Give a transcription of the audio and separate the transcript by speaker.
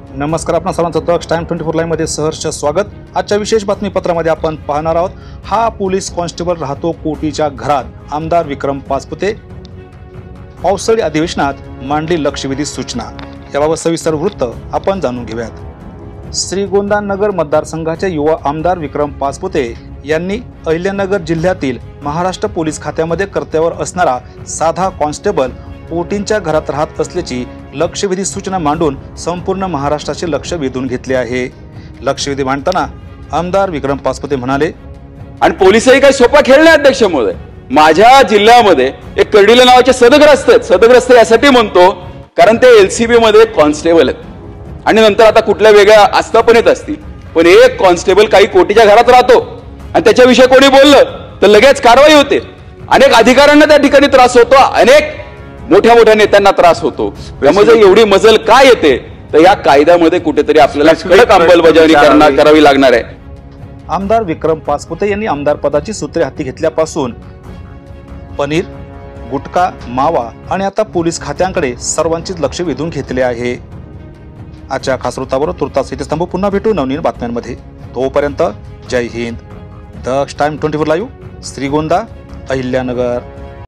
Speaker 1: नमस्कार, आपणा सर्वांचं दक्ष टाइम 24 लाईव्ह मध्ये सहर्ष स्वागत। आजच्या विशेष बातमीपत्रामध्ये आपण पाहणार आहोत हा पोलीस कॉन्स्टेबल राहतो कोटीच्या घरात, आमदार विक्रम पाचपुते। पावसाळी अधिवेशनात मांडली लक्षवेधी सूचना, याबाबत सविस्तर वृत्त आपण जाणून घेऊयात। श्रीगोंदा नगर मतदारसंघाचे युवा आमदार विक्रम पाचपुते यांनी अहिल्यानगर जिल्ह्यातील महाराष्ट्र पोलीस खात्यामध्ये कर्तव्यावर असणारा साधा कॉन्स्टेबल कोटींच्या घरात राहत असल्याची लक्षवेधी सूचना मांडून संपूर्ण महाराष्ट्राचे लक्ष वेधून घेतले आहे। लक्षवेधी मांडताना आमदार विक्रम पाचपुते म्हणाले,
Speaker 2: आणि पोलिसही काही सोपा खेळ नाही अध्यक्ष महोदय। माझ्या जिल्ह्यामध्ये एक कर्डिले नावाचे सदग्रस्त आहेत। सदग्रस्त यासाठी म्हणतो कारण ते एलसीबी मध्ये कॉन्स्टेबल आहेत आणि नंतर आता कुठल्या वेगळ्या आस्थापनेत असतील, पण एक कॉन्स्टेबल काही कोटीच्या घरात राहतो आणि त्याच्याविषयी कोणी बोललं तर लगेच कारवाई होते। अनेक अधिकाऱ्यांना त्या ठिकाणी त्रास होतो, अनेक मोठ्या मोठ्या नेत्यांना त्रास होतो। त्यामुळे एवढी मजल काय येते तर या कायद्यामध्ये कुठेतरी आपल्याला कडक अंमलबजावणी करावी लागणार आहे।
Speaker 1: आमदार विक्रम पाचपुते यांनी आमदार पदाची सूत्रे हाती घेतल्यापासून पनीर, गुटखा, मावा आणि आता पोलीस खात्यांकडे सर्वांचीच लक्ष वेधून घेतले आहे। आजच्या खास वृत्तावर तुर्तास इथे थांबू, पुन्हा भेटू नवनवीन बातम्यांमध्ये। तोपर्यंत जय हिंद। दक्ष टाइम 24 लाईव्ह, श्रीगोंदा, अहिल्यानगर।